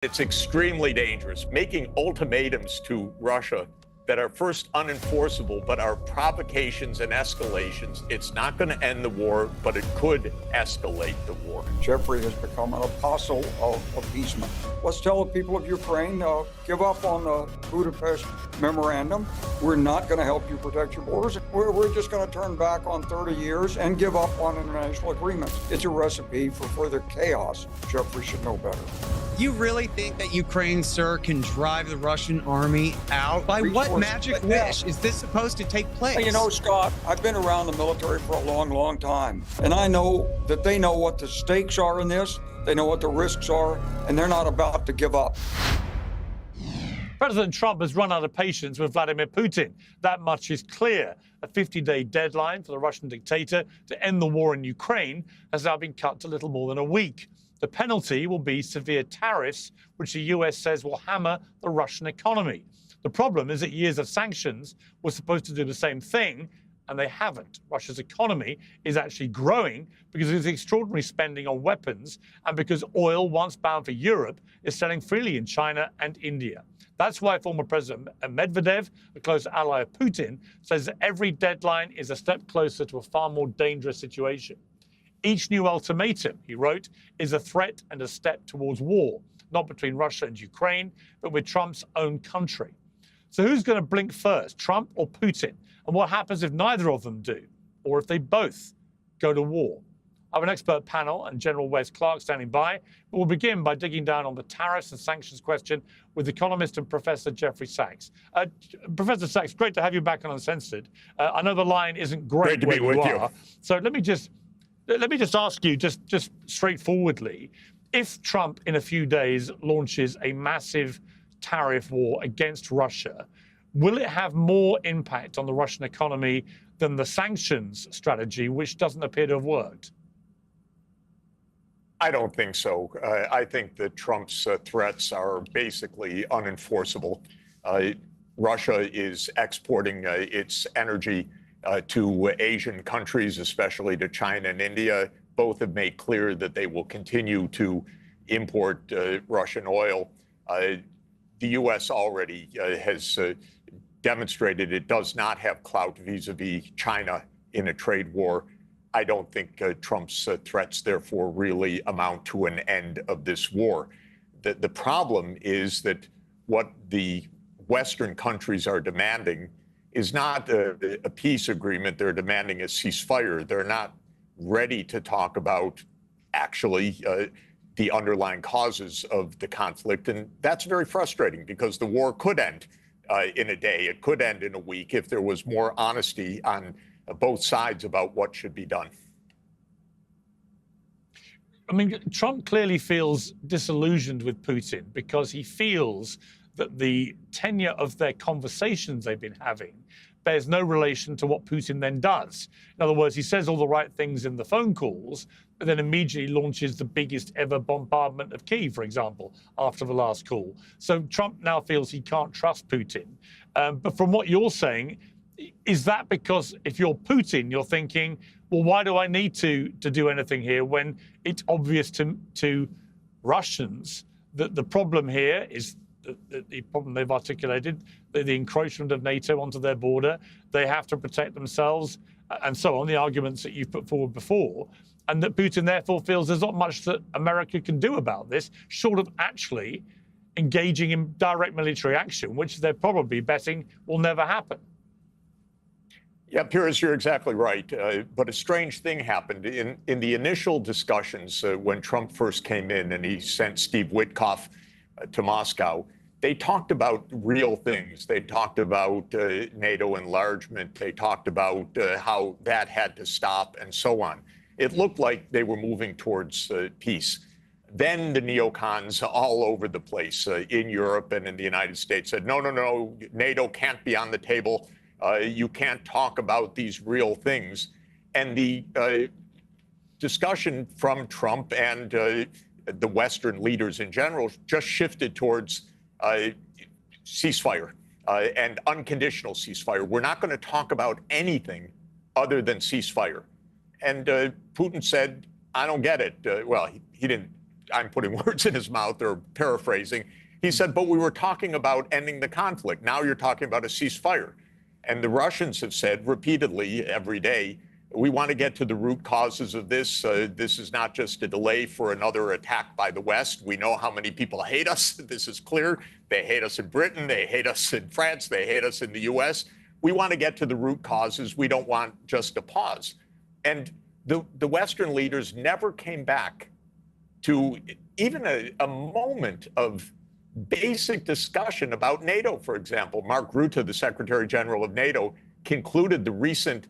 It's extremely dangerous. Making ultimatums to Russia that are first unenforceable, but are provocations and escalations. It's not going to end the war, but it could escalate the war. Jeffrey has become an apostle of appeasement. Let's tell the people of Ukraine, give up on the Budapest memorandum. We're not going to help you protect your borders. We're just going to turn back on 30 years and give up on international agreements. It's a recipe for further chaos. Jeffrey should know better. You really think that Ukraine, sir, can drive the Russian army out? By what magic wish is this supposed to take place? You know, Scott, I've been around the military for a long, long time, and I know that they know what the stakes are in this, they know what the risks are, and they're not about to give up. President Trump has run out of patience with Vladimir Putin. That much is clear. A 50-day deadline for the Russian dictator to end the war in Ukraine has now been cut to little more than a week. The penalty will be severe tariffs, which the US says will hammer the Russian economy. The problem is that years of sanctions were supposed to do the same thing, and they haven't. Russia's economy is actually growing because of its extraordinary spending on weapons and because oil, once bound for Europe, is selling freely in China and India. That's why former President Medvedev, a close ally of Putin, says that every deadline is a step closer to a far more dangerous situation. Each new ultimatum, he wrote, is a threat and a step towards war, not between Russia and Ukraine, but with Trump's own country. So who's going to blink first, Trump or Putin? And what happens if neither of them do, or if they both go to war? I have an expert panel and General Wesley Clark standing by, but we'll begin by digging down on the tariffs and sanctions question with economist and Professor Jeffrey Sachs. Professor Sachs, great to have you back on Uncensored. I know the line isn't great to be with you. So let me just ask you, just straightforwardly, if Trump in a few days launches a massive tariff war against Russia, will it have more impact on the Russian economy than the sanctions strategy, which doesn't appear to have worked? I don't think so. I think that Trump's threats are basically unenforceable. Russia is exporting its energy to Asian countries, especially to China and India. Both have made clear that they will continue to import Russian oil. The U.S. already has demonstrated it does not have clout vis-a-vis China in a trade war. I don't think Trump's threats, therefore, really amount to an end of this war. The problem is that what the Western countries are demanding is not a peace agreement. They're demanding a ceasefire. They're not ready to talk about actually the underlying causes of the conflict. And that's very frustrating because the war could end in a day. It could end in a week if there was more honesty on both sides about what should be done. I mean, Trump clearly feels disillusioned with Putin because he feels that the tenure of their conversations they've been having bears no relation to what Putin then does. In other words, he says all the right things in the phone calls, but then immediately launches the biggest ever bombardment of Kyiv, for example, after the last call. So Trump now feels he can't trust Putin. But from what you're saying, is that because if you're Putin, you're thinking, well, why do I need to do anything here when it's obvious to Russians that the problem here is the problem they've articulated, the encroachment of NATO onto their border, they have to protect themselves, and so on, the arguments that you've put forward before, and that Putin therefore feels there's not much that America can do about this, short of actually engaging in direct military action, which they're probably betting will never happen. Yeah, Piers, you're exactly right. But a strange thing happened. In the initial discussions when Trump first came in and he sent Steve Witkoff to Moscow, they talked about real things. They talked about NATO enlargement. They talked about how that had to stop and so on. It looked like they were moving towards peace. Then the neocons all over the place in Europe and in the United States said, no, NATO can't be on the table. You can't talk about these real things. And the discussion from Trump and the Western leaders in general just shifted towards ceasefire and unconditional ceasefire. We're not going to talk about anything other than ceasefire. And Putin said, I don't get it. Well, he didn't I'm putting words in his mouth or paraphrasing. He said, but we were talking about ending the conflict. Now you're talking about a ceasefire. And the Russians have said repeatedly every day, we want to get to the root causes of this. This is not just a delay for another attack by the West. We know how many people hate us. This is clear. They hate us in Britain. They hate us in France. They hate us in the U.S. We want to get to the root causes. We don't want just a pause. And the Western leaders never came back to even a moment of basic discussion about NATO, for example. Mark Rutte, the Secretary General of NATO, concluded the recent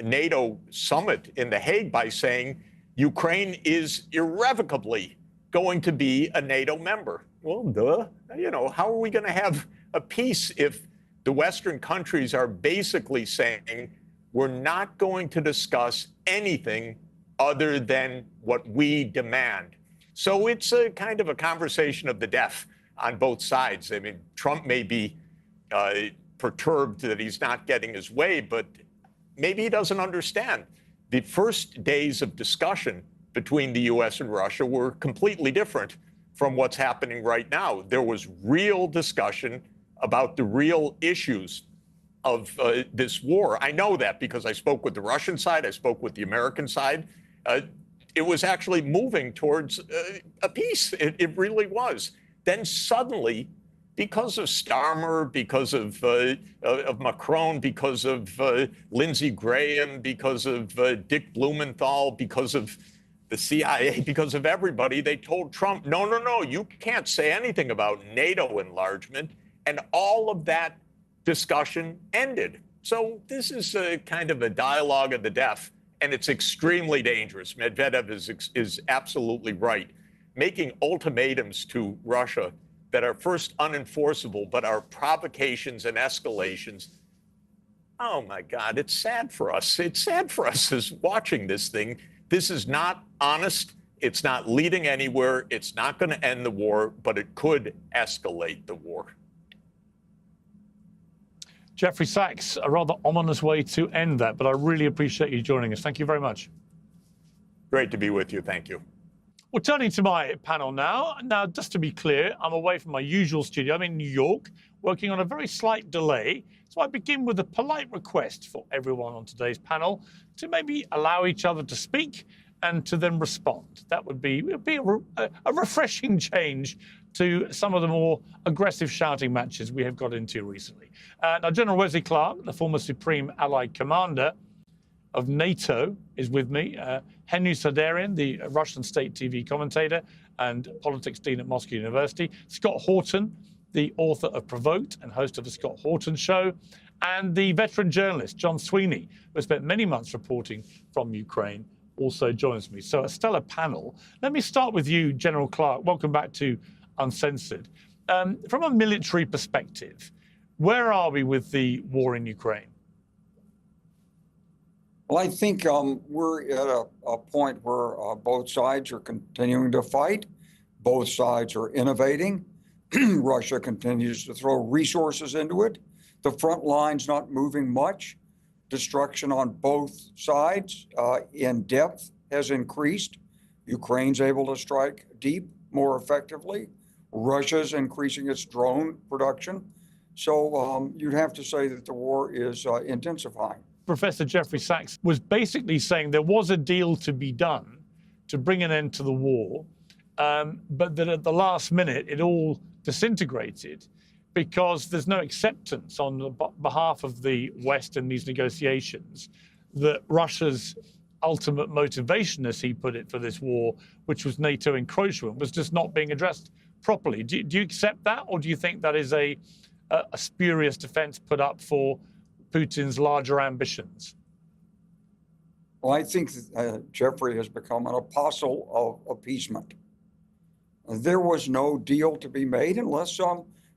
NATO summit in The Hague by saying Ukraine is irrevocably going to be a NATO member. Well, duh. You know, how are we going to have a peace if the Western countries are basically saying we're not going to discuss anything other than what we demand? So it's a kind of a conversation of the deaf on both sides. I mean, Trump may be perturbed that he's not getting his way, but maybe he doesn't understand. The first days of discussion between the U.S. and Russia were completely different from what's happening right now. There was real discussion about the real issues of this war. I know that because I spoke with the Russian side, I spoke with the American side. It was actually moving towards a peace. It really was. Then suddenly, because of Starmer, because of Macron, because of Lindsey Graham, because of Dick Blumenthal, because of the CIA, because of everybody, they told Trump, no, no, no, you can't say anything about NATO enlargement. And all of that discussion ended. So this is a kind of a dialogue of the deaf, and it's extremely dangerous. Medvedev is absolutely right. Making ultimatums to Russia that are first unenforceable, but are provocations and escalations. Oh my God, it's sad for us. It's sad for us as watching this thing. This is not honest. It's not leading anywhere. It's not going to end the war, but it could escalate the war. Jeffrey Sachs, a rather ominous way to end that, but I really appreciate you joining us. Thank you very much. Great to be with you. Thank you. Well, turning to my panel now. Now, just to be clear, I'm away from my usual studio. I'm in New York, working on a very slight delay. So I begin with a polite request for everyone on today's panel to maybe allow each other to speak and to then respond. That would be a refreshing change to some of the more aggressive shouting matches we have got into recently. Now, General Wesley Clark, the former Supreme Allied Commander of NATO, is with me. Henry Sardaryan, the Russian state TV commentator and politics dean at Moscow University. Scott Horton, the author of Provoked and host of the Scott Horton Show. And the veteran journalist, John Sweeney, who has spent many months reporting from Ukraine, also joins me. So a stellar panel. Let me start with you, General Clark. Welcome back to Uncensored. From a military perspective, where are we with the war in Ukraine? Well, I think we're at a point where both sides are continuing to fight. Both sides are innovating. Russia continues to throw resources into it. The front line's not moving much. Destruction on both sides in depth has increased. Ukraine's able to strike deep more effectively. Russia's increasing its drone production. So you'd have to say that the war is intensifying. Professor Jeffrey Sachs was basically saying there was a deal to be done to bring an end to the war, but that at the last minute it all disintegrated because there's no acceptance on the behalf of the West in these negotiations that Russia's ultimate motivation, as he put it, for this war, which was NATO encroachment, was just not being addressed properly. Do you accept that, or do you think that is a spurious defense put up for Putin's larger ambitions? Well, I think Jeffrey has become an apostle of appeasement. There was no deal to be made unless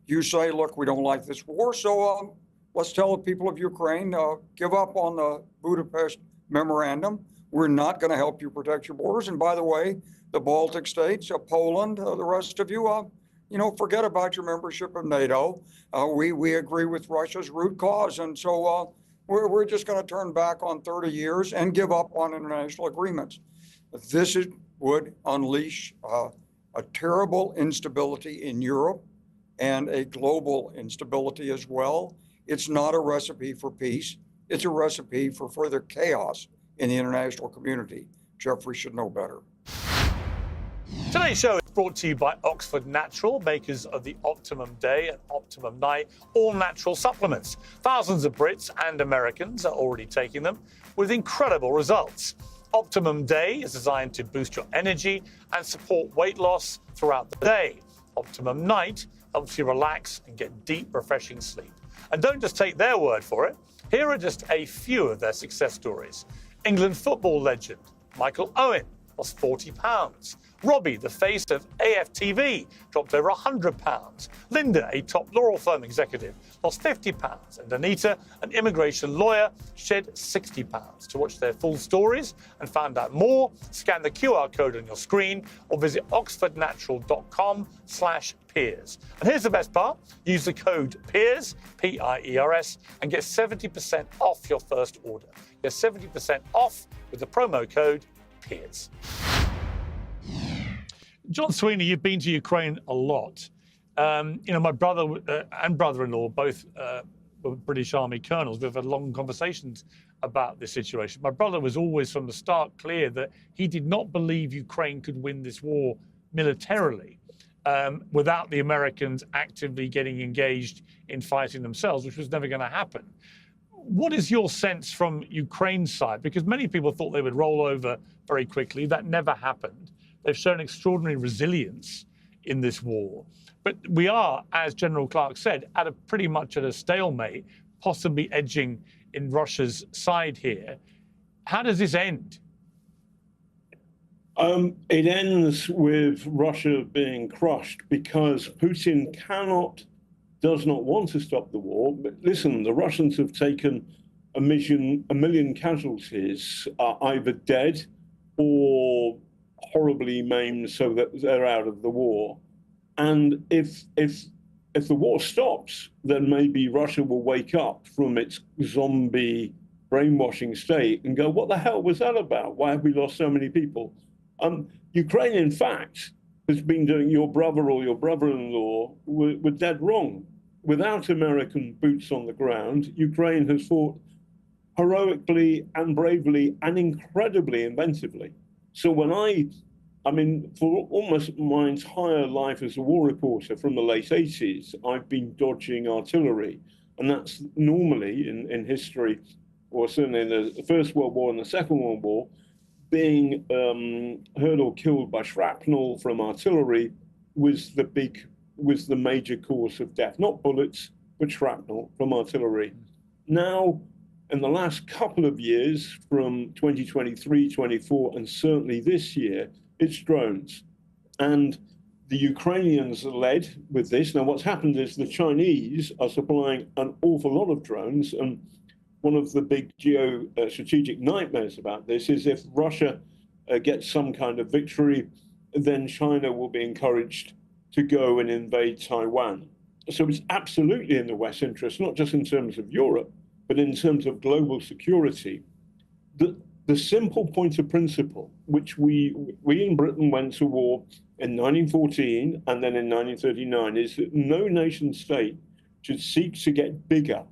you say, look, we don't like this war, so let's tell the people of Ukraine, give up on the Budapest memorandum. We're not going to help you protect your borders. And by the way, the Baltic states, Poland, the rest of you, forget about your membership of NATO. We agree with Russia's root cause. And so we're just going to turn back on 30 years and give up on international agreements. This would unleash a terrible instability in Europe and a global instability as well. It's not a recipe for peace. It's a recipe for further chaos in the international community. Jeffrey should know better. Today's show is brought to you by Oxford Natural, makers of the Optimum Day and Optimum Night all-natural supplements. Thousands of Brits and Americans are already taking them with incredible results. Optimum Day is designed to boost your energy and support weight loss throughout the day. Optimum Night helps you relax and get deep, refreshing sleep. And don't just take their word for it. Here are just a few of their success stories. England football legend Michael Owen lost 40 pounds. Robbie, the face of AFTV, dropped over 100 pounds. Linda, a top law firm executive, lost 50 pounds. And Anita, an immigration lawyer, shed 60 pounds. To watch their full stories and find out more, scan the QR code on your screen or visit oxfordnatural.com/Piers. And here's the best part. Use the code Piers, P-I-E-R-S, and get 70% off your first order. Get 70% off with the promo code Piers. John Sweeney, you've been to Ukraine a lot. My brother and brother-in-law both were British Army colonels. We've had long conversations about this situation. My brother was always from the start clear that he did not believe Ukraine could win this war militarily without the Americans actively getting engaged in fighting themselves, which was never going to happen. What is your sense from Ukraine's side? Because many people thought they would roll over very quickly. That never happened. They've shown extraordinary resilience in this war. But we are, as General Clark said, pretty much at a stalemate, possibly edging in Russia's side here. How does this end? It ends with Russia being crushed because Putin does not want to stop the war. But listen, the Russians have taken a million casualties, either dead or horribly maimed so that they're out of the war. And if the war stops, then maybe Russia will wake up from its zombie brainwashing state and go, what the hell was that about? Why have we lost so many people? Ukraine, in fact, has been doing your brother or your brother-in-law were dead wrong. Without American boots on the ground, Ukraine has fought heroically and bravely and incredibly inventively. So for almost my entire life as a war reporter from the late 80s, I've been dodging artillery. And that's normally in history, or certainly in the First World War and the Second World War, being hurt or killed by shrapnel from artillery was the major cause of death. Not bullets, but shrapnel from artillery. Now, in the last couple of years, from 2023, 24, and certainly this year, it's drones. And the Ukrainians led with this. Now, what's happened is the Chinese are supplying an awful lot of drones. And one of the big strategic nightmares about this is if Russia gets some kind of victory, then China will be encouraged to go and invade Taiwan. So it's absolutely in the West's interest, not just in terms of Europe, but in terms of global security. The simple point of principle, which we in Britain went to war in 1914 and then in 1939, is that no nation state should seek to get bigger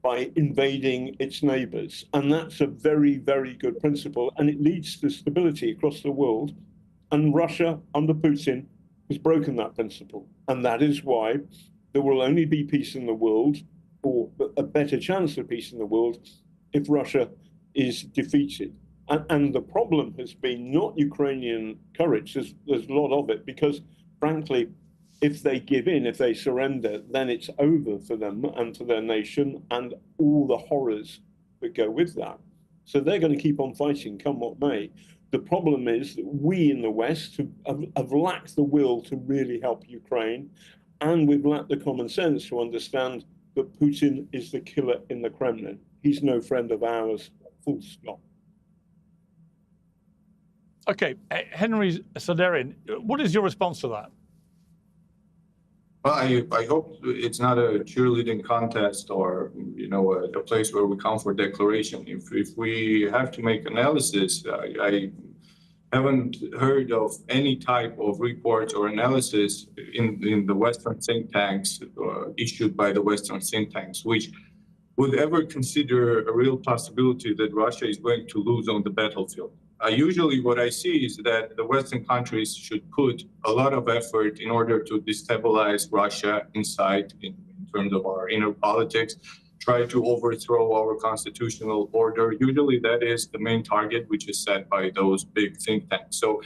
by invading its neighbors. And that's a very, very good principle. And it leads to stability across the world. And Russia, under Putin, has broken that principle. And that is why there will only be peace in the world, or a better chance of peace in the world, if Russia is defeated. And the problem has been not Ukrainian courage. There's a lot of it, because frankly, if they give in, if they surrender, then it's over for them and for their nation and all the horrors that go with that. So they're going to keep on fighting, come what may. The problem is that we in the West have lacked the will to really help Ukraine, and we've lacked the common sense to understand that Putin is the killer in the Kremlin. He's no friend of ours, full stop. Okay, Henry Sardaryan, what is your response to that? Well, I hope it's not a cheerleading contest or, a place where we come for declaration. If we have to make analysis, haven't heard of any type of reports or analysis in the Western think tanks issued by the Western think tanks, which would ever consider a real possibility that Russia is going to lose on the battlefield. Usually what I see is that the Western countries should put a lot of effort in order to destabilize Russia inside in terms of our inner politics, try to overthrow our constitutional order. Usually that is the main target, which is set by those big think tanks. So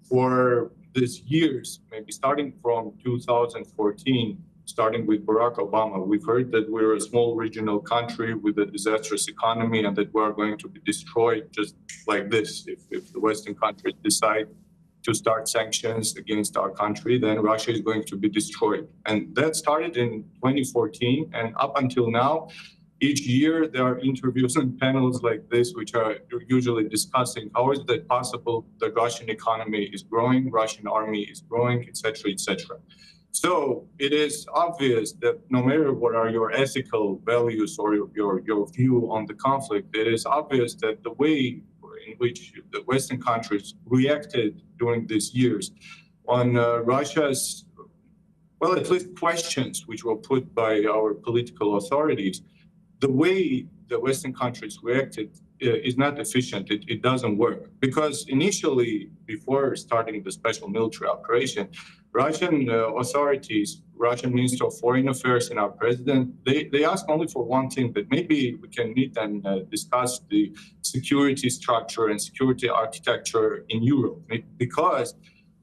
for these years, maybe starting from 2014, starting with Barack Obama, we've heard that we're a small regional country with a disastrous economy and that we're going to be destroyed just like this. If the Western countries decide to start sanctions against our country, then Russia is going to be destroyed. And that started in 2014. And up until now, each year there are interviews and panels like this, which are usually discussing how is that possible the Russian economy is growing, Russian army is growing, etc., etc. So it is obvious that no matter what are your ethical values or your view on the conflict, it is obvious that the way in which the Western countries reacted during these years on Russia's, well, at least questions which were put by our political authorities, the way the Western countries reacted is not efficient. It doesn't work. Because initially, before starting the special military operation, Russian authorities, Russian Minister of Foreign Affairs and our president, they asked only for one thing, that maybe we can meet and discuss the security structure and security architecture in Europe. Because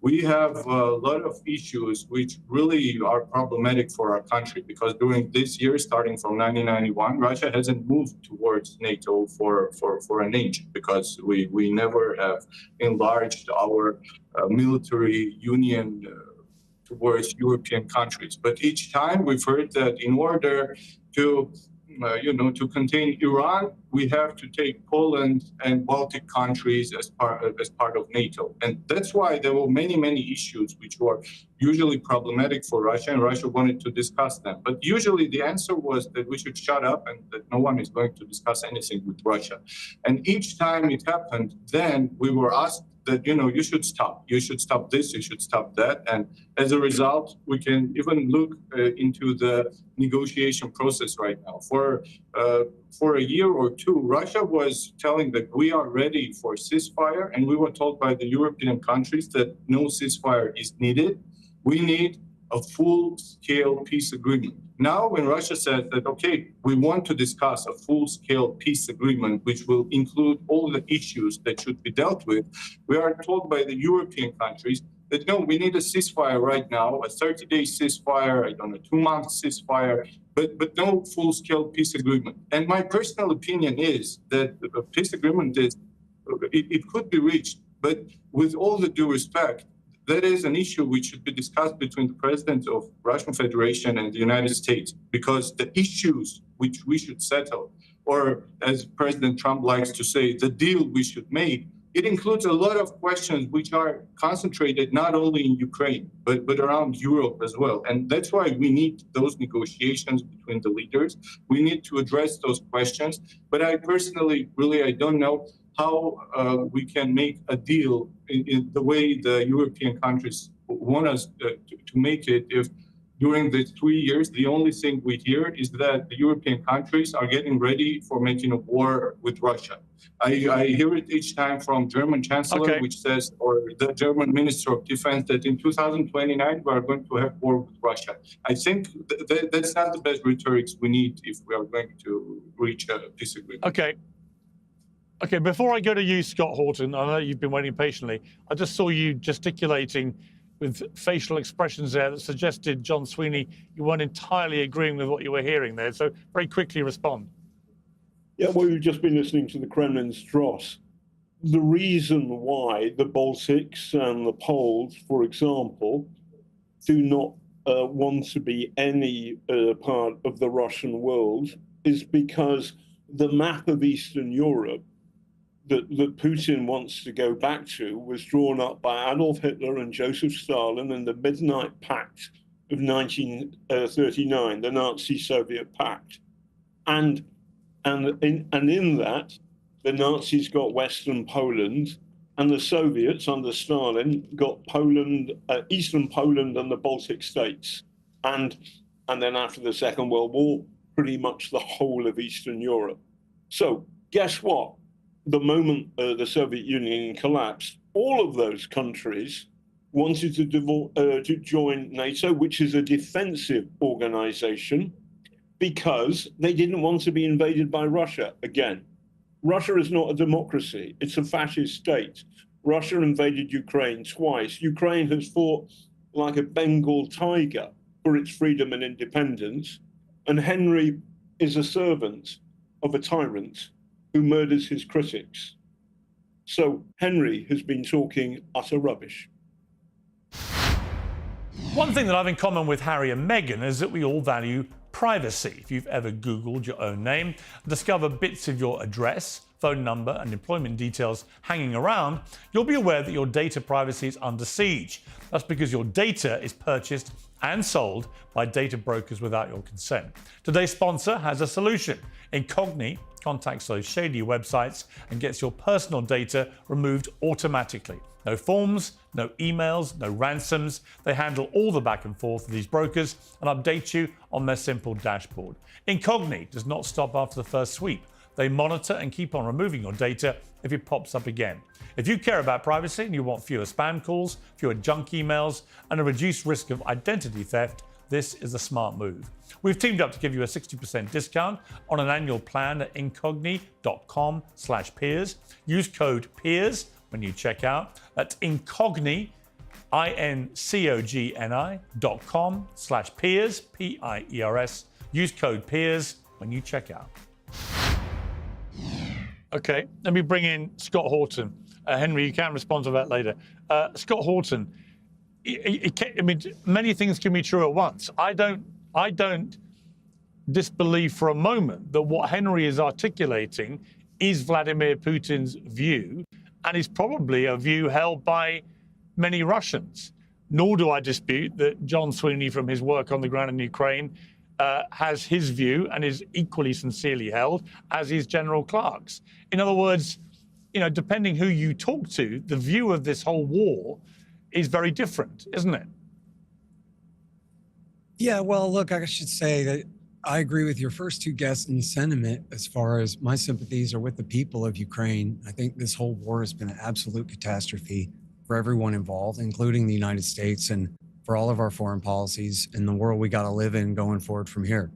we have a lot of issues which really are problematic for our country, because during this year, starting from 1991, Russia hasn't moved towards NATO for an inch, because we never have enlarged our military union towards European countries. But each time we've heard that in order to to contain Iran, we have to take Poland and Baltic countries as part of NATO. And that's why there were many issues which were usually problematic for Russia, and Russia wanted to discuss them. But usually the answer was that we should shut up and that no one is going to discuss anything with Russia. And each time it happened, then we were asked that, you should stop. You should stop this, you should stop that. And as a result, we can even look into the negotiation process right now. For a year or two, Russia was telling that we are ready for ceasefire, and we were told by the European countries that no ceasefire is needed. We need a full-scale peace agreement. Now, when Russia says that, okay, we want to discuss a full-scale peace agreement, which will include all the issues that should be dealt with, we are told by the European countries that, no, we need a ceasefire right now, a 30-day ceasefire, a 2-month ceasefire, but no full-scale peace agreement. And my personal opinion is that a peace agreement it could be reached, but with all the due respect, that is an issue which should be discussed between the President of Russian Federation and the United States, because the issues which we should settle, or as President Trump likes to say, the deal we should make, it includes a lot of questions which are concentrated not only in Ukraine, but around Europe as well. And that's why we need those negotiations between the leaders. We need to address those questions. But I personally, I don't know how we can make a deal in the way the European countries want us to make it if during the 3 years, the only thing we hear is that the European countries are getting ready for making a war with Russia. I hear it each time from German Chancellor, which says, or the German Minister of Defense, that in 2029 we are going to have war with Russia. I think that's not the best rhetorics we need if we are going to reach a peace agreement. Okay, before I go to you, Scott Horton, I know you've been waiting patiently. I just saw you gesticulating with facial expressions there that suggested, John Sweeney, you weren't entirely agreeing with what you were hearing there. So very quickly respond. Yeah, well, we've just been listening to the Kremlin's dross. The reason why the Baltics and the Poles, for example, do not want to be any part of the Russian world is because the map of Eastern Europe that Putin wants to go back to was drawn up by Adolf Hitler and Joseph Stalin in the Midnight Pact of 1939, the Nazi-Soviet Pact. And in that, the Nazis got Western Poland And the Soviets under Stalin got Poland, Eastern Poland and the Baltic states. And then after the Second World War, pretty much the whole of Eastern Europe. So guess what? The moment the Soviet Union collapsed, all of those countries wanted to join NATO, which is a defensive organization, because they didn't want to be invaded by Russia again. Russia is not a democracy. It's a fascist state. Russia invaded Ukraine twice. Ukraine has fought like a Bengal tiger for its freedom and independence. And Henry is a servant of a tyrant who murders his critics. So Henry has been talking utter rubbish. One thing that I have in common with Harry and Meghan is that we all value privacy. If you've ever Googled your own name, discover bits of your address, phone number and employment details hanging around, you'll be aware that your data privacy is under siege. That's because your data is purchased and sold by data brokers without your consent. Today's sponsor has a solution. Incogni contacts those shady websites and gets your personal data removed automatically. No forms, no emails, no ransoms. They handle all the back and forth of these brokers and update you on their simple dashboard. Incogni does not stop after the first sweep. They monitor and keep on removing your data if it pops up again. If you care about privacy and you want fewer spam calls, fewer junk emails, and a reduced risk of identity theft, this is a smart move. We've teamed up to give you a 60% discount on an annual plan at incogni.com/peers. Use code PEERS when you check out. That's incogni, incogni.com/peers, PIERS. Use code PEERS when you check out. Okay, let me bring in Scott Horton. Henry, you can respond to that later. Scott Horton, I mean, many things can be true at once. I don't disbelieve for a moment that what Henry is articulating is Vladimir Putin's view, and is probably a view held by many Russians. Nor do I dispute that John Sweeney, from his work on the ground in Ukraine, has his view and is equally sincerely held, as is General Clark's. In other words, you know, depending who you talk to, the view of this whole war is very different, isn't it? Yeah, well, look, I should say that I agree with your first two guests in sentiment as far as my sympathies are with the people of Ukraine. I think this whole war has been an absolute catastrophe for everyone involved, including the United States, and for all of our foreign policies and the world we got to live in going forward from here.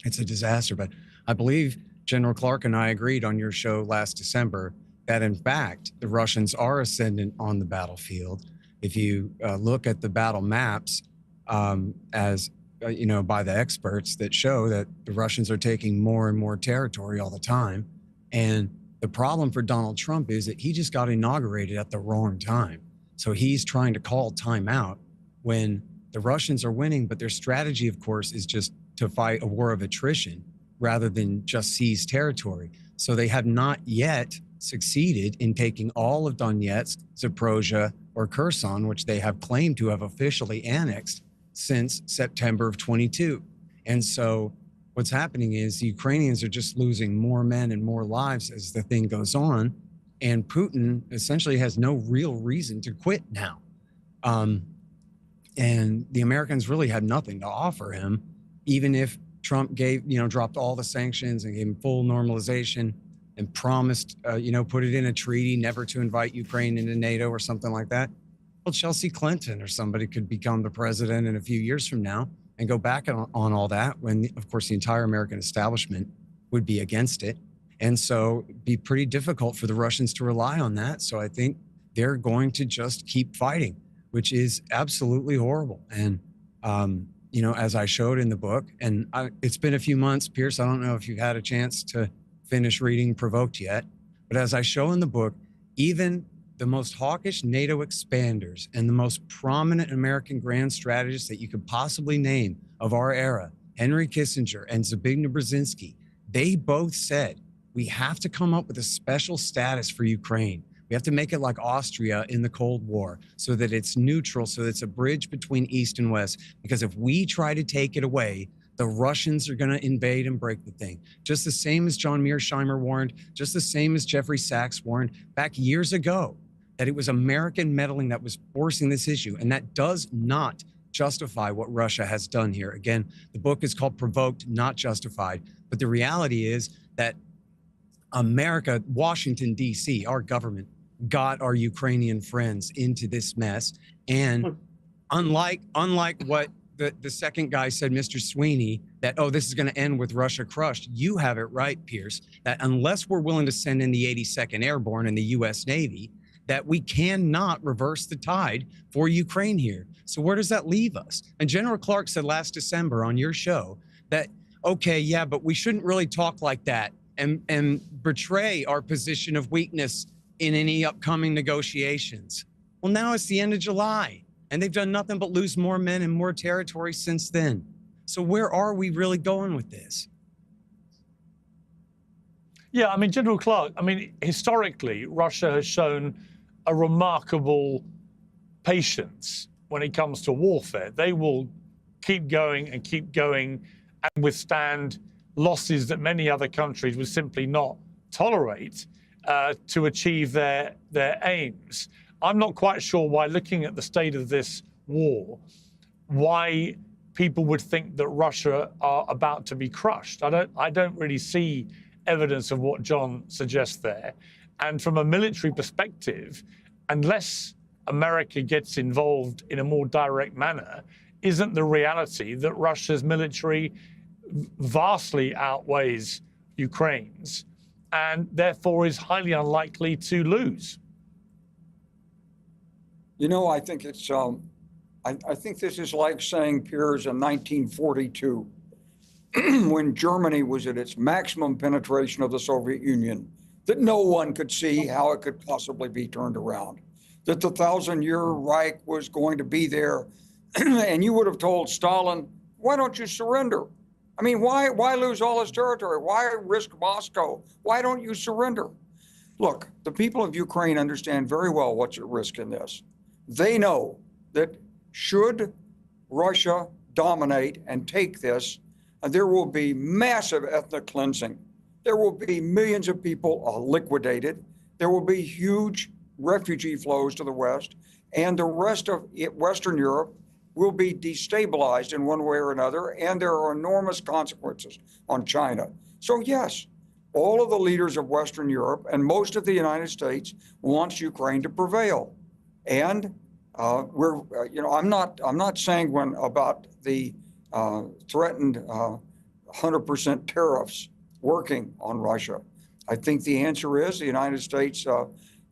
It's a disaster. But I believe General Clark and I agreed on your show last December that, in fact, the Russians are ascendant on the battlefield. If you look at the battle maps, you know, by the experts, that show that the Russians are taking more and more territory all the time. And the problem for Donald Trump is that he just got inaugurated at the wrong time. So he's trying to call timeout when the Russians are winning, but their strategy, of course, is just to fight a war of attrition rather than just seize territory. So they have not yet succeeded in taking all of Donetsk, Zaporozhye, or Kherson, which they have claimed to have officially annexed since September of 22. And so what's happening is the Ukrainians are just losing more men and more lives as the thing goes on. And Putin essentially has no real reason to quit now. And the Americans really had nothing to offer him, even if Trump dropped all the sanctions and gave him full normalization and promised, put it in a treaty never to invite Ukraine into NATO or something like that. Well, Chelsea Clinton or somebody could become the president in a few years from now and go back on all that when, of course, the entire American establishment would be against it. And so it'd be pretty difficult for the Russians to rely on that. So I think they're going to just keep fighting, which is absolutely horrible. And, as I showed in the book, and it's been a few months, Piers, I don't know if you've had a chance to finish reading Provoked yet, but as I show in the book, even the most hawkish NATO expanders and the most prominent American grand strategists that you could possibly name of our era, Henry Kissinger and Zbigniew Brzezinski, they both said, we have to come up with a special status for Ukraine. We have to make it like Austria in the Cold War so that it's neutral, so that it's a bridge between East and West. Because if we try to take it away, the Russians are going to invade and break the thing. Just the same as John Mearsheimer warned, just the same as Jeffrey Sachs warned back years ago. that it was American meddling that was forcing this issue. And that does not justify what Russia has done here. Again, the book is called Provoked, Not Justified. But the reality is that America, Washington, D.C., our government, got our Ukrainian friends into this mess. And unlike what the second guy said, Mr. Sweeney, that, oh, this is going to end with Russia crushed. You have it right, Piers, that unless we're willing to send in the 82nd Airborne and the U.S. Navy, that we cannot reverse the tide for Ukraine here. So where does that leave us? And General Clark said last December on your show that, okay, yeah, but we shouldn't really talk like that and betray our position of weakness in any upcoming negotiations. Well, now it's the end of July, and they've done nothing but lose more men and more territory since then. So where are we really going with this? Yeah, I mean, General Clark, I mean, historically, Russia has shown a remarkable patience when it comes to warfare. They will keep going and withstand losses that many other countries would simply not tolerate to achieve their aims. I'm not quite sure why, looking at the state of this war, why people would think that Russia are about to be crushed. I don't really see evidence of what John suggests there. And from a military perspective, unless America gets involved in a more direct manner, isn't the reality that Russia's military vastly outweighs Ukraine's and therefore is highly unlikely to lose? You know, I think it's, I think this is like saying, Piers, in 1942, when Germany was at its maximum penetration of the Soviet Union, that no one could see how it could possibly be turned around, that the 1,000-year Reich was going to be there. And you would have told Stalin, why don't you surrender? I mean, why lose all this territory? Why risk Moscow? Why don't you surrender? Look, the people of Ukraine understand very well what's at risk in this. They know that should Russia dominate and take this, there will be massive ethnic cleansing. There will be millions of people liquidated. There will be huge refugee flows to the West, and the rest of Western Europe will be destabilized in one way or another, and there are enormous consequences on China. So yes, all of the leaders of Western Europe and most of the United States wants Ukraine to prevail. And I'm not sanguine about the threatened 100% tariffs working on Russia. I think the answer is the United States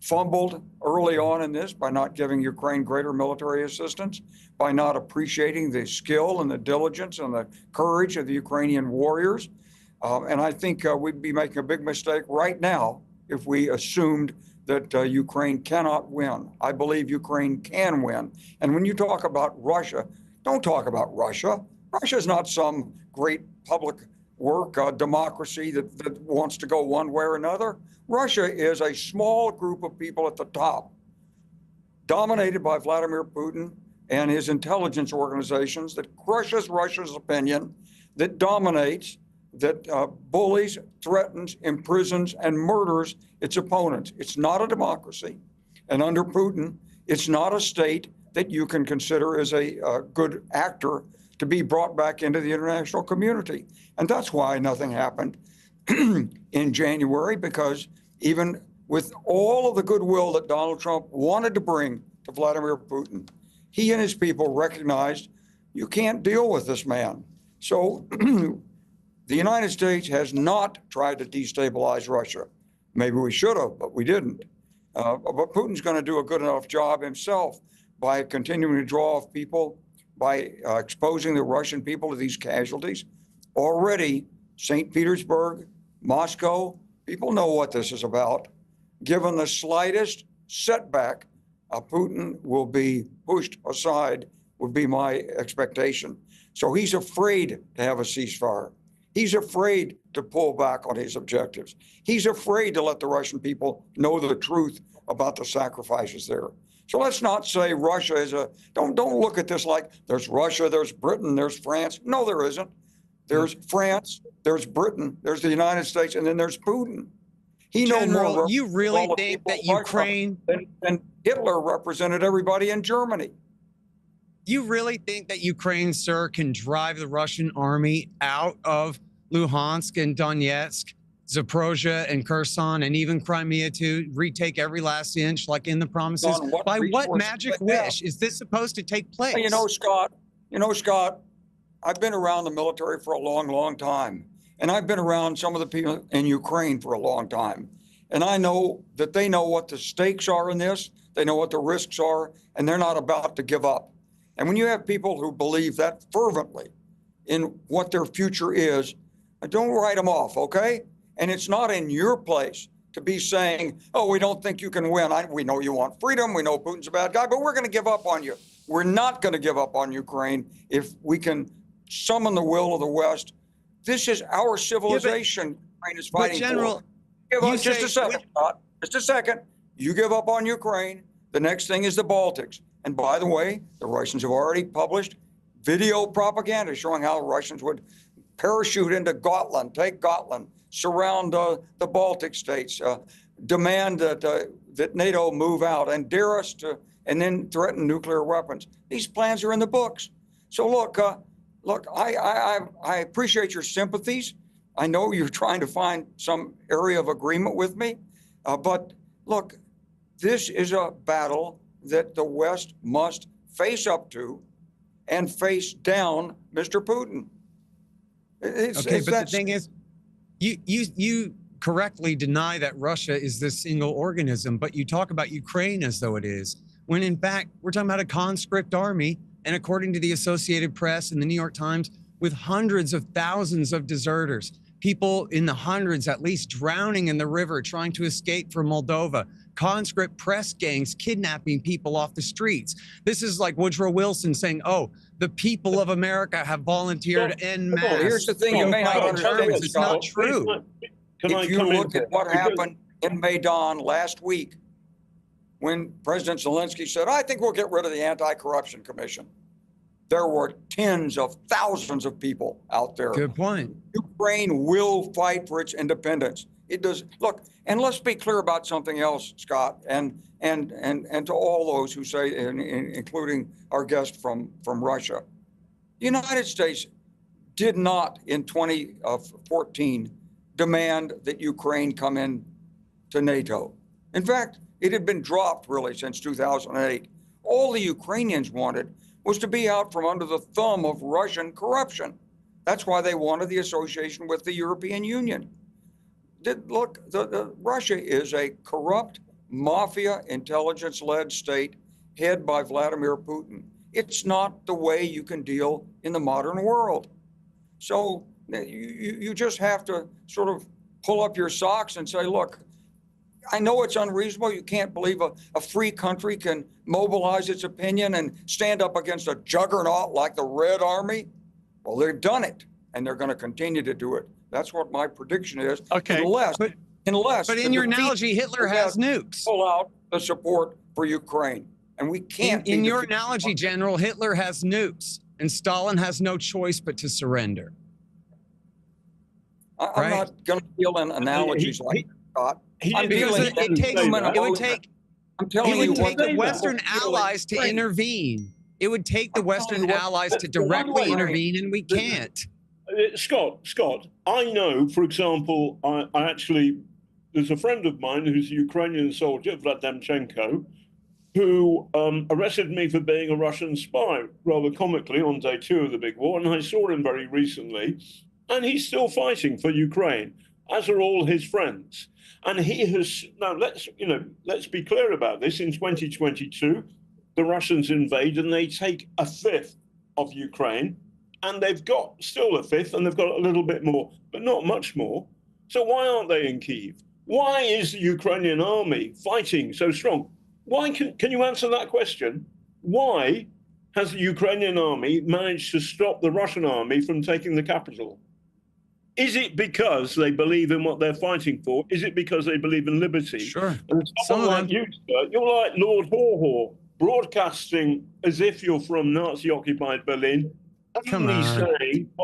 fumbled early on in this by not giving Ukraine greater military assistance, by not appreciating the skill and the diligence and the courage of the Ukrainian warriors. And I think we'd be making a big mistake right now if we assumed that Ukraine cannot win. I believe Ukraine can win. And when you talk about Russia, don't talk about Russia. Russia is not some great public work democracy that wants to go one way or another. Russia is a small group of people at the top, dominated by Vladimir Putin and his intelligence organizations, that crushes Russia's opinion, that dominates, that bullies, threatens, imprisons, and murders its opponents. It's not a democracy. And under Putin, it's not a state that you can consider as a good actor to be brought back into the international community. And that's why nothing happened in January, because even with all of the goodwill that Donald Trump wanted to bring to Vladimir Putin, he and his people recognized you can't deal with this man. So the United States has not tried to destabilize Russia. Maybe we should have, but we didn't. But Putin's going to do a good enough job himself by continuing to draw off people, by exposing the Russian people to these casualties. Already, St. Petersburg, Moscow, people know what this is about. Given the slightest setback, Putin will be pushed aside, would be my expectation. So he's afraid to have a ceasefire. He's afraid to pull back on his objectives. He's afraid to let the Russian people know the truth about the sacrifices there. So let's not say Russia is don't look at this like there's Russia, there's Britain, there's France. No, there isn't. There's France, there's Britain, there's the United States, and then there's Putin. He General, you really think that Ukraine Hitler represented everybody in Germany. You really think that Ukraine, sir, can drive the Russian army out of Luhansk and Donetsk, Zaporozhye and Kherson, and even Crimea to retake every last inch like in the promises? By what magic wish is this supposed to take place? You know, Scott, I've been around the military for a long, long time. And I've been around some of the people in Ukraine for a long time. And I know that they know what the stakes are in this. They know what the risks are, and they're not about to give up. And when you have people who believe that fervently in what their future is, don't write them off, okay? And it's not in your place to be saying, oh, we don't think you can win. We know you want freedom. We know Putin's a bad guy, but we're going to give up on you. We're not going to give up on Ukraine if we can summon the will of the West. This is our civilization Ukraine is fighting General, for. Just a second, Scott. Just a second. You give up on Ukraine. The next thing is the Baltics. And by the way, the Russians have already published video propaganda showing how Russians would parachute into Gotland, take Gotland, surround the Baltic states, demand that NATO move out and dare us to, and then threaten nuclear weapons. These plans are in the books. So look, I appreciate your sympathies. I know you're trying to find some area of agreement with me, but look, this is a battle that the West must face up to and face down Mr. Putin. Okay, but the thing is, you correctly deny that Russia is this single organism, but you talk about Ukraine as though it is, when in fact, we're talking about a conscript army, and according to the Associated Press and the New York Times, with hundreds of thousands of deserters, people in the hundreds at least drowning in the river trying to escape from Moldova, conscript press gangs kidnapping people off the streets. This is like Woodrow Wilson saying, oh, the people of America have volunteered en masse. Here's the thing you may not understand. It's not true. If you look at what happened in Maidan last week, when President Zelensky said, I think we'll get rid of the Anti-Corruption Commission, there were tens of thousands of people out there. Good point. Ukraine will fight for its independence. It does. Look, and let's be clear about something else, Scott, and to all those who say, including our guest from Russia, the United States did not in 2014 demand that Ukraine come in to NATO. In fact, it had been dropped really since 2008. All the Ukrainians wanted was to be out from under the thumb of Russian corruption. That's why they wanted the association with the European Union. Look, Russia is a corrupt, mafia, intelligence-led state headed by Vladimir Putin. It's not the way you can deal in the modern world. So you just have to sort of pull up your socks and say, look, I know it's unreasonable. You can't believe a free country can mobilize its opinion and stand up against a juggernaut like the Red Army. Well, they've done it, and they're going to continue to do it. That's what my prediction is. Okay. Unless but in your analogy, Hitler has nukes. Pull out the support for Ukraine, and we can't. In your analogy, General, Hitler has nukes, and Stalin has no choice but to surrender. I'm not going to deal in analogies like that, Scott. It would take the Western allies to intervene. It would take the Western allies to directly intervene, and we can't. Scott, I know, for example, I actually, there's a friend of mine who's a Ukrainian soldier, Vladimchenko, who arrested me for being a Russian spy, rather comically, on day 2 of the big war, and I saw him very recently, and he's still fighting for Ukraine, as are all his friends. And he has, now let's be clear about this, in 2022, the Russians invade and they take a fifth of Ukraine, and they've got still a fifth, and they've got a little bit more, but not much more. So why aren't they in Kyiv? Why is the Ukrainian army fighting so strong? Why can you answer that question? Why has the Ukrainian army managed to stop the Russian army from taking the capital? Is it because they believe in what they're fighting for? Is it because they believe in liberty? Sure. And someone like you, sir, you're like Lord Haw, broadcasting as if you're from Nazi-occupied Berlin. Come on.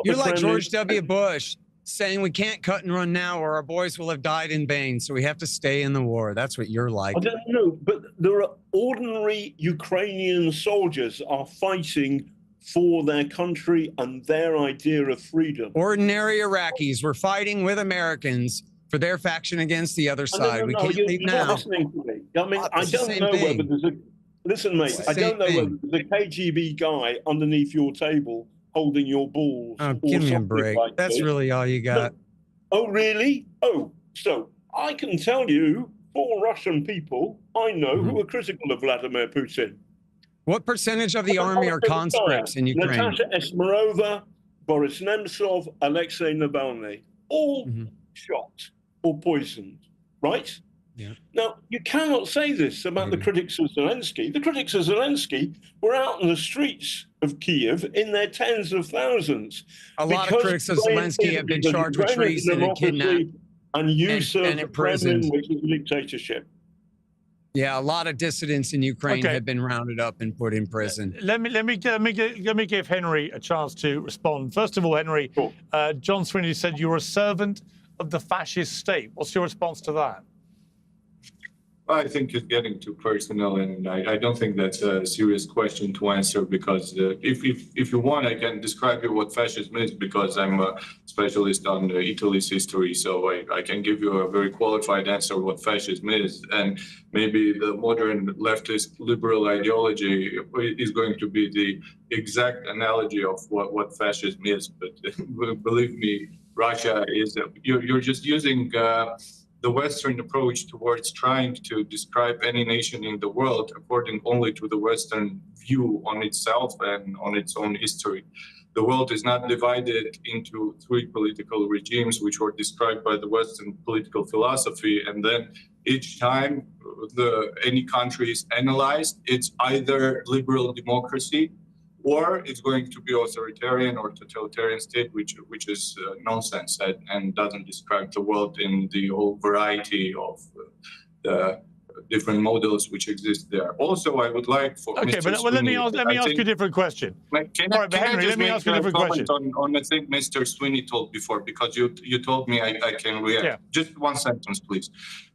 You're like George W. Bush saying we can't cut and run now or our boys will have died in vain, so we have to stay in the war. That's what you're like. I don't know, but there are ordinary Ukrainian soldiers are fighting for their country and their idea of freedom. Ordinary Iraqis were fighting with Americans for their faction against the other side. We can't leave you're now. not listening to me. I mean, I It's the don't same know thing. whether there's a... Listen, mate, It's the I don't know same whether there's a KGB guy underneath your table holding your balls. Oh, or give me a something break. like That's this. really all you got. Oh, really? Oh, so I can tell you, for Russian people, I know who are critical of Vladimir Putin. What percentage of the army are conscripts in Ukraine? Natasha Esmerova, Boris Nemtsov, Alexei Navalny, all shot or poisoned, right? Yeah. Now, you cannot say this about the critics of Zelensky. The critics of Zelensky were out in the streets of Kiev in their tens of thousands. A lot of critics of Zelensky have been charged with treason and kidnapped. And use of the imprisoned. Kremlin, which is a dictatorship. Yeah, a lot of dissidents in Ukraine Okay. have been rounded up and put in prison. Let me give Henry a chance to respond. First of all, Henry, Sure. John Sweeney said you're a servant of the fascist state. What's your response to that? I think it's getting too personal, and I don't think that's a serious question to answer, because if you want, I can describe you what fascism is, because I'm a specialist on Italy's history, so I can give you a very qualified answer what fascism is. And maybe the modern leftist liberal ideology is going to be the exact analogy of what fascism is. But believe me, Russia is, you're just using the Western approach towards trying to describe any nation in the world according only to the Western view on itself and on its own history. The world is not divided into three political regimes, which were described by the Western political philosophy. And then each time any country is analyzed, it's either liberal democracy, or it's going to be authoritarian or totalitarian state, which is nonsense and doesn't describe the world in the whole variety of the different models which exist there. Also, I would like for Okay, Mr. but let me Sweeney, ask you a different question. Can All right, but I Henry, just let me make ask you a different comment question. on the thing Mr. Sweeney told before, because you told me I can react. Yeah. Just one sentence, please.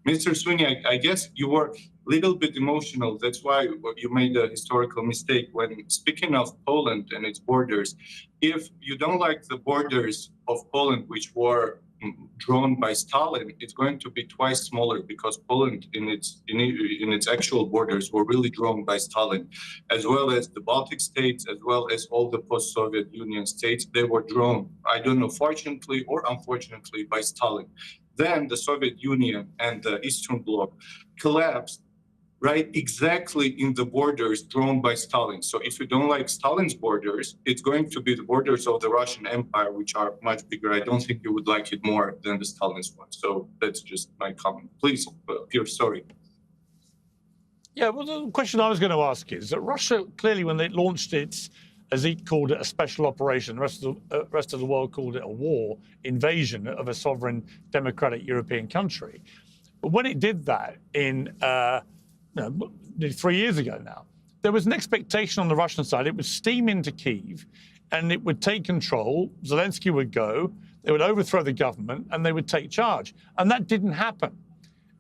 Mr. Sweeney, I guess you were a little bit emotional. That's why you made a historical mistake when speaking of Poland and its borders. If you don't like the borders of Poland, which were drawn by Stalin, it's going to be twice smaller, because Poland in its actual borders were really drawn by Stalin, as well as the Baltic states, as well as all the post-Soviet Union states. They were drawn, I don't know, fortunately or unfortunately, by Stalin. Then the Soviet Union and the Eastern Bloc collapsed right exactly in the borders drawn by Stalin. So if you don't like Stalin's borders, it's going to be the borders of the Russian Empire, which are much bigger. I don't think you would like it more than the Stalin's one. So that's just my comment. Please, Piers, sorry. Yeah, well, the question I was going to ask is that Russia, clearly, when they launched its, as he called it, a special operation, the rest of the world called it a war, invasion of a sovereign democratic European country. But when it did that in 3 years ago now, there was an expectation on the Russian side. It would steam into Kyiv and it would take control. Zelensky would go, they would overthrow the government and they would take charge. And that didn't happen.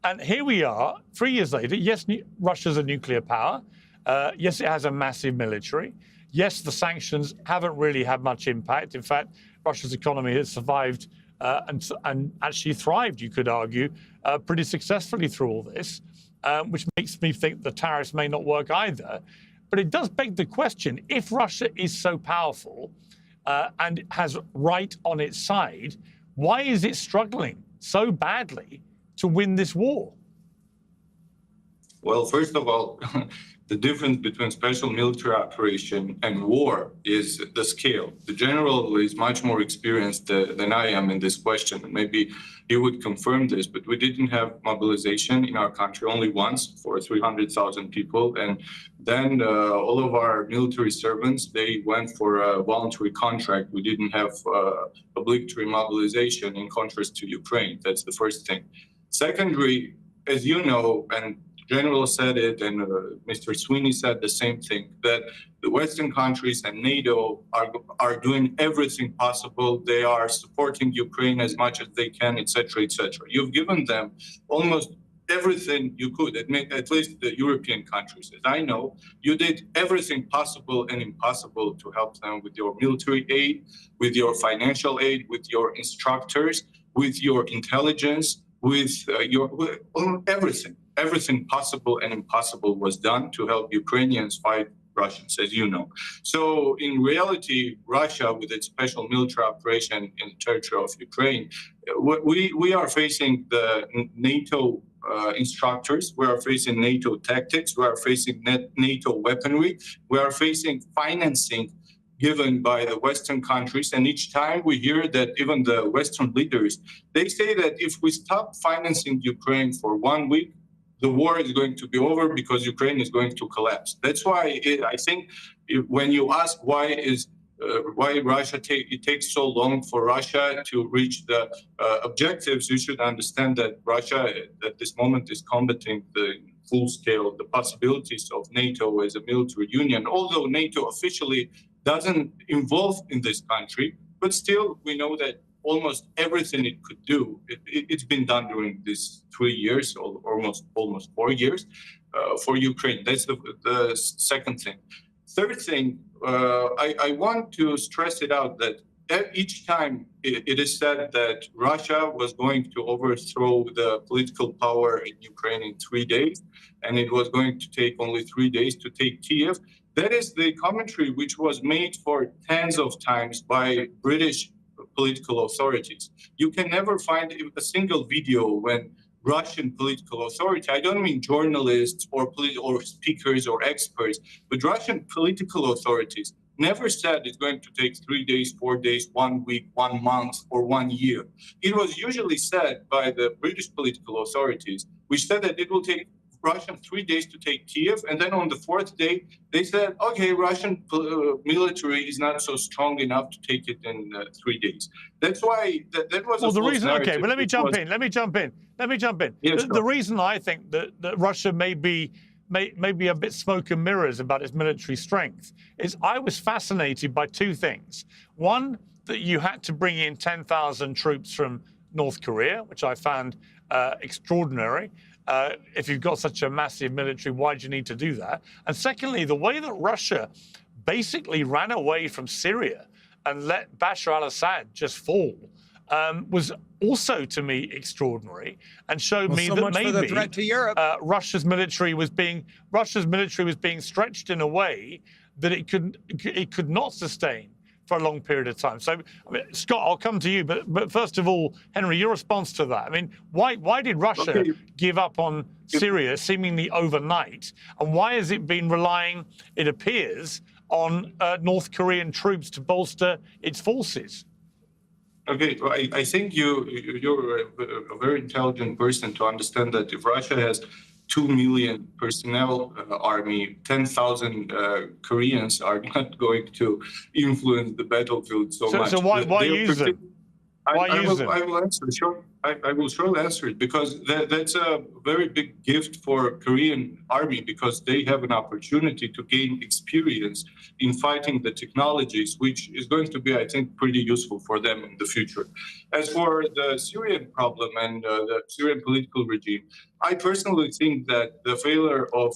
And here we are, 3 years later. Yes, Russia's a nuclear power. Yes, it has a massive military. Yes, the sanctions haven't really had much impact. In fact, Russia's economy has survived and actually thrived, you could argue, pretty successfully through all this, which makes me think the tariffs may not work either. But it does beg the question, if Russia is so powerful and has right on its side, why is it struggling so badly to win this war? Well, first of all, the difference between special military operation and war is the scale. The general is much more experienced than I am in this question. Maybe he would confirm this, but we didn't have mobilization in our country only once for 300,000 people. And then all of our military servants, they went for a voluntary contract. We didn't have obligatory mobilization in contrast to Ukraine. That's the first thing. Secondly, as you know, and general said it, and Mr. Sweeney said the same thing, that the Western countries and NATO are doing everything possible. They are supporting Ukraine as much as they can, etc., etc. You've given them almost everything you could, at least the European countries. As I know, you did everything possible and impossible to help them with your military aid, with your financial aid, with your instructors, with your intelligence, with everything. Everything possible and impossible was done to help Ukrainians fight Russians, as you know. So in reality, Russia, with its special military operation in the territory of Ukraine, we are facing the NATO instructors, we are facing NATO tactics, we are facing NATO weaponry, we are facing financing given by the Western countries. And each time we hear that even the Western leaders, they say that if we stop financing Ukraine for 1 week, the war is going to be over because Ukraine is going to collapse. That's why I think when you ask why Russia it takes so long for Russia to reach the objectives, you should understand that Russia at this moment is combating the full scale, the possibilities of NATO as a military union, although NATO officially doesn't involve in this country, but still we know that almost everything it could do, it's been done during these 3 years, or almost 4 years, for Ukraine. That's the second thing. Third thing, I want to stress it out that each time it is said that Russia was going to overthrow the political power in Ukraine in 3 days, and it was going to take only 3 days to take Kiev. That is the commentary which was made for tens of times by British political authorities. You can never find a single video when Russian political authority, I don't mean journalists or speakers or experts, but Russian political authorities never said it's going to take 3 days, 4 days, 1 week, 1 month, or 1 year. It was usually said by the British political authorities, which said that it will take Russian 3 days to take Kiev, and then on the 4th day, they said, okay, Russian military is not so strong enough to take it in 3 days. That's why that was well, the reason. Okay, well, let me jump in. Yes, the reason I think that Russia may be a bit smoke and mirrors about its military strength is I was fascinated by two things. One, that you had to bring in 10,000 troops from North Korea, which I found extraordinary. If you've got such a massive military, why do you need to do that? And secondly, the way that Russia basically ran away from Syria and let Bashar al-Assad just fall was also, to me, extraordinary, and showed me that maybe the threat to Europe. Russia's military was being stretched in a way that it could not sustain for a long period of time. So, I mean, Scott, I'll come to you, but first of all, Henry, your response to that. I mean, why did Russia give up on Syria seemingly overnight, and why has it been relying, it appears, on North Korean troops to bolster its forces? Okay, well, I think you're a very intelligent person to understand that if Russia has 2 million personnel army, 10,000 Koreans are not going to influence the battlefield so much. So why use them? I will answer, sure. I will surely answer it, because that's a very big gift for Korean army, because they have an opportunity to gain experience in fighting the technologies, which is going to be, I think, pretty useful for them in the future. As for the Syrian problem and the Syrian political regime, I personally think that the failure of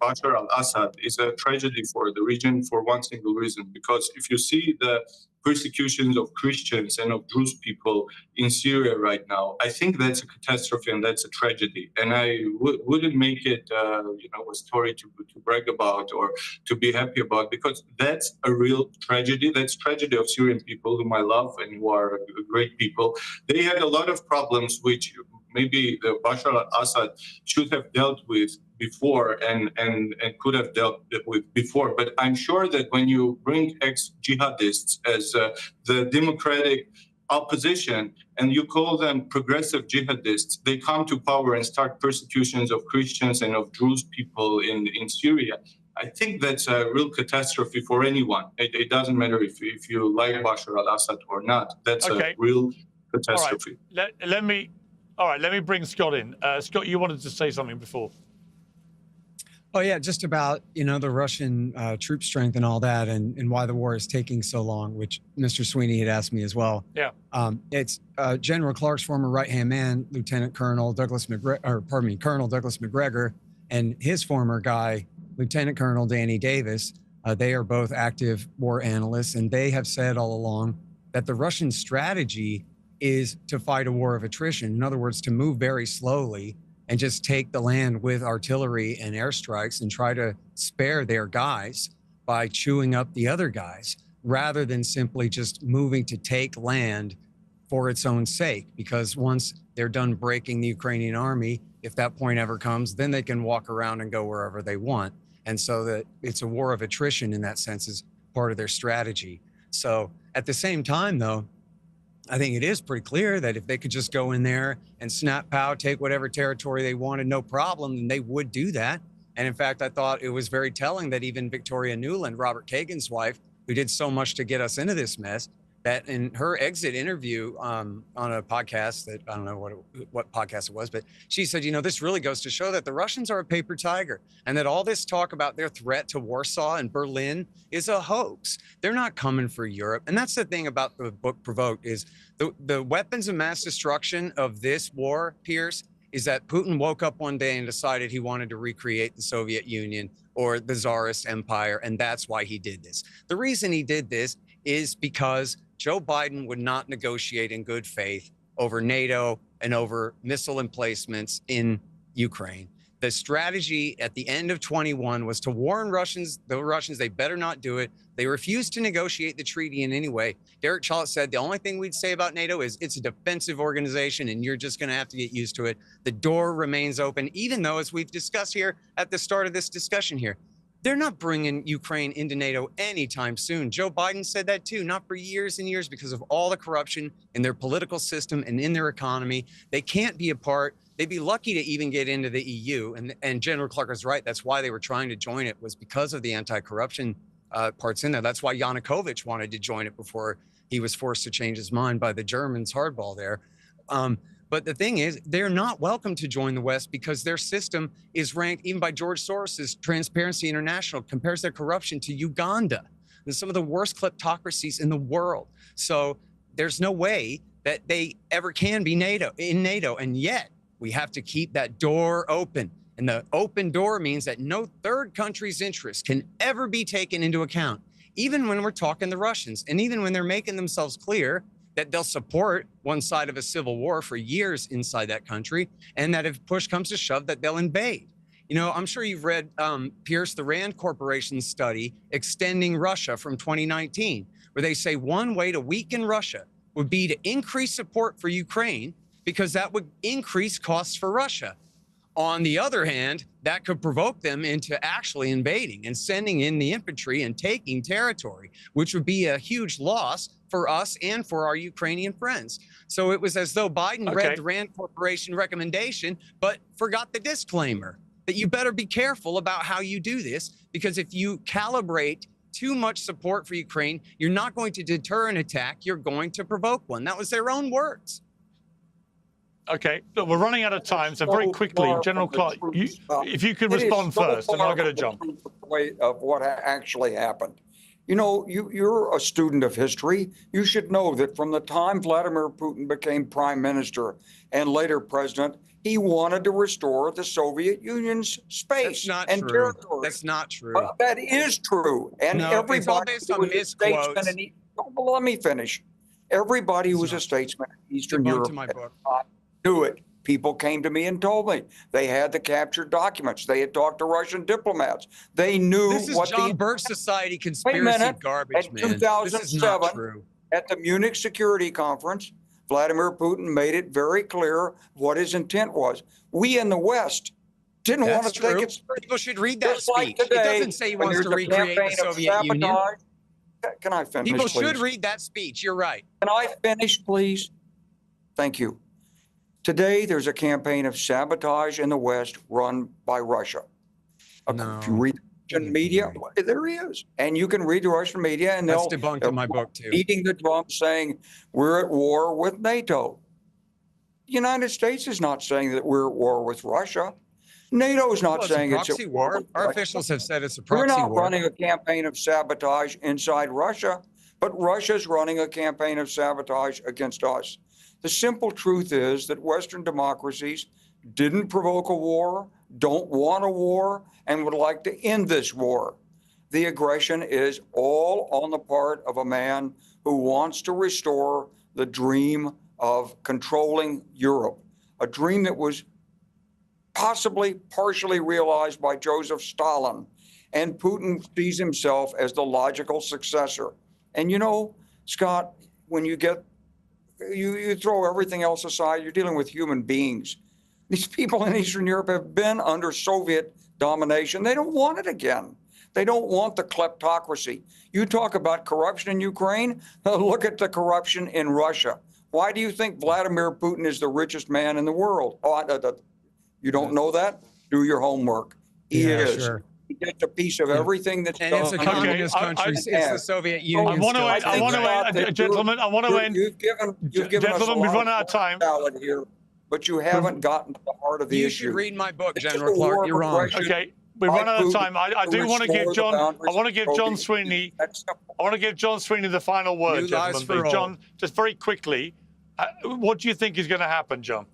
Bashar al-Assad is a tragedy for the region for one single reason, because if you see the persecutions of Christians and of Druze people in Syria right now, I think that's a catastrophe and that's a tragedy. And I wouldn't make it a story to brag about or to be happy about, because that's a real tragedy. That's tragedy of Syrian people whom I love and who are great people. They had a lot of problems which maybe Bashar al-Assad should have dealt with before and could have dealt with before. But I'm sure that when you bring ex-jihadists as the democratic opposition and you call them progressive jihadists, they come to power and start persecutions of Christians and of Druze people in Syria. I think that's a real catastrophe for anyone. It doesn't matter if you like Bashar al-Assad or not. That's a real catastrophe. All right, let me bring Scott in. Scott, you wanted to say something before. Oh yeah, just about, the Russian troop strength and all that, and why the war is taking so long, which Mr. Sweeney had asked me as well. Yeah. It's General Clark's former right-hand man, Colonel Douglas McGregor, and his former guy, Lieutenant Colonel Danny Davis. They are both active war analysts, and they have said all along that the Russian strategy is to fight a war of attrition. In other words, to move very slowly and just take the land with artillery and airstrikes and try to spare their guys by chewing up the other guys, rather than simply just moving to take land for its own sake. Because once they're done breaking the Ukrainian army, if that point ever comes, then they can walk around and go wherever they want. And so that it's a war of attrition in that sense is part of their strategy. So at the same time, though, I think it is pretty clear that if they could just go in there and snap pow, take whatever territory they wanted, no problem, then they would do that. And in fact, I thought it was very telling that even Victoria Nuland, Robert Kagan's wife, who did so much to get us into this mess, that in her exit interview on a podcast that I don't know what podcast it was, but she said, this really goes to show that the Russians are a paper tiger, and that all this talk about their threat to Warsaw and Berlin is a hoax. They're not coming for Europe. And that's the thing about the book Provoked is the weapons of mass destruction of this war, Piers, is that Putin woke up one day and decided he wanted to recreate the Soviet Union or the Tsarist Empire, and that's why he did this. The reason he did this is because Joe Biden would not negotiate in good faith over NATO and over missile emplacements in Ukraine. The strategy at the end of 21 was to warn the Russians, they better not do it. They refused to negotiate the treaty in any way. Derek Chollet said the only thing we'd say about NATO is it's a defensive organization and you're just going to have to get used to it. The door remains open, even though, as we've discussed here at the start of this discussion here, they're not bringing Ukraine into NATO anytime soon. Joe Biden said that too, not for years and years, because of all the corruption in their political system and in their economy. They can't be a part. They'd be lucky to even get into the EU. And General Clark is right. That's why they were trying to join it, was because of the anti-corruption parts in there. That's why Yanukovych wanted to join it before he was forced to change his mind by the Germans hardball there. But the thing is, they're not welcome to join the West because their system is ranked, even by George Soros's Transparency International, compares their corruption to Uganda and some of the worst kleptocracies in the world. So there's no way that they ever can be in NATO. And yet we have to keep that door open. And the open door means that no third country's interests can ever be taken into account, even when we're talking the Russians, and even when they're making themselves clear that they'll support one side of a civil war for years inside that country, and that if push comes to shove, that they'll invade. I'm sure you've read, Pierce, the Rand Corporation study extending Russia from 2019, where they say one way to weaken Russia would be to increase support for Ukraine, because that would increase costs for Russia. On the other hand, that could provoke them into actually invading and sending in the infantry and taking territory, which would be a huge loss for us and for our Ukrainian friends. So it was as though Biden read the Rand Corporation recommendation, but forgot the disclaimer that you better be careful about how you do this, because if you calibrate too much support for Ukraine, you're not going to deter an attack, you're going to provoke one. That was their own words. Okay, look, we're running out of time, so very quickly, General Clark, if you could respond first, and I'll go to John. Of what actually happened. You're a student of history. You should know that from the time Vladimir Putin became prime minister and later president, he wanted to restore the Soviet Union's space and territory. That's not true. That is true. And everybody it's all based on misquotes. Let me finish. Everybody who was a statesman in Eastern Europe knew it. People came to me and told me they had the captured documents. They had talked to Russian diplomats. They knew this is what John Birch Society conspiracy garbage, in man. 2007, at the Munich Security Conference, Vladimir Putin made it very clear what his intent was. We in the West didn't want to take it. People should read that speech. Like today, it doesn't say he wants to recreate the Soviet Union. Can I finish, People please? should read that speech. You're right. Can I finish, please? Thank you. Today, there's a campaign of sabotage in the West run by Russia. No. If you read the Russian media, there he is. And you can read the Russian media, and that's debunked in my book, too. Beating the drum, saying we're at war with NATO. The United States is not saying that we're at war with Russia. NATO's not Well, saying it's a it's proxy war. Our officials have said it's a We're proxy not war. running a campaign of sabotage inside Russia, but Russia's running a campaign of sabotage against us. The simple truth is that Western democracies didn't provoke a war, don't want a war, and would like to end this war. The aggression is all on the part of a man who wants to restore the dream of controlling Europe, a dream that was possibly partially realized by Joseph Stalin. And Putin sees himself as the logical successor. And you know, Scott, when you throw everything else aside, you're dealing with human beings. These people in Eastern Europe have been under Soviet domination. They don't want it again. They don't want the kleptocracy. You talk about corruption in Ukraine, look at the corruption in Russia. Why do you think Vladimir Putin is the richest man in the world? You don't know that? Do your homework. He is. Sure. He gets a piece of everything that's And done. it's a communist country. It's the Soviet Union. Gentlemen, I want to end. You've given us Gentlemen, we've run out of time. Here, but you haven't gotten to the heart of the You issue. should read my book, It's General a war Clark. of You're wrong. aggression. Okay, we've run out of time. I do want to give John. I want to give John Sweeney. I want to give John Sweeney the final word, New lies gentlemen. for all. John, just very quickly, what do you think is going to happen, John?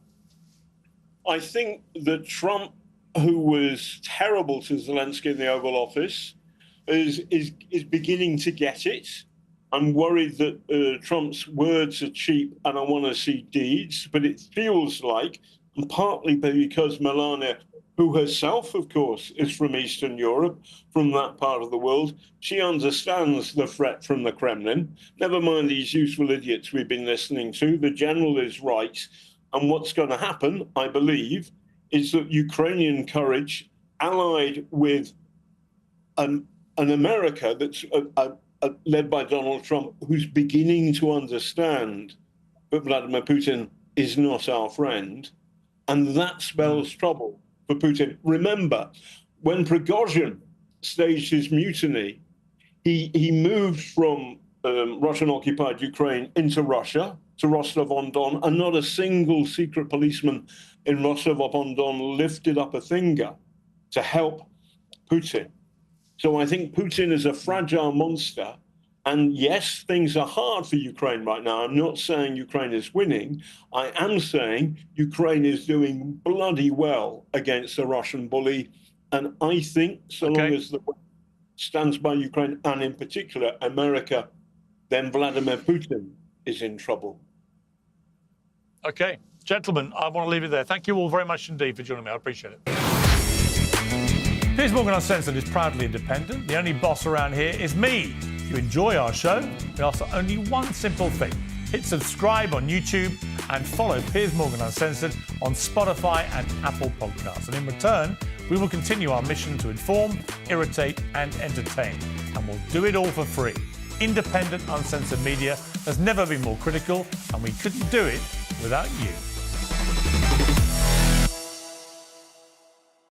I think that Trump, who was terrible to Zelensky in the Oval Office, is beginning to get it. I'm worried that Trump's words are cheap and I want to see deeds, but it feels like, and partly because Melania, who herself, of course, is from Eastern Europe, from that part of the world, she understands the threat from the Kremlin. Never mind these useful idiots we've been listening to. The general is right. And what's going to happen, I believe, is that Ukrainian courage, allied with an America that's led by Donald Trump, who's beginning to understand that Vladimir Putin is not our friend, and that spells trouble for Putin. Remember, when Prigozhin staged his mutiny, he moved from Russian-occupied Ukraine into Russia, to Rostov-on-Don, and not a single secret policeman in Rostov-on-Don lifted up a finger to help Putin. So I think Putin is a fragile monster. And yes, things are hard for Ukraine right now. I'm not saying Ukraine is winning. I am saying Ukraine is doing bloody well against the Russian bully. And I think so long as the West stands by Ukraine, and in particular America, then Vladimir Putin is in trouble. Okay, gentlemen, I want to leave it there. Thank you all very much indeed for joining me. I appreciate it. Piers Morgan Uncensored is proudly independent. The only boss around here is me. If you enjoy our show, we ask for only one simple thing. Hit subscribe on YouTube and follow Piers Morgan Uncensored on Spotify and Apple Podcasts. And in return, we will continue our mission to inform, irritate and entertain. And we'll do it all for free. Independent, uncensored media has never been more critical, and we couldn't do it without you.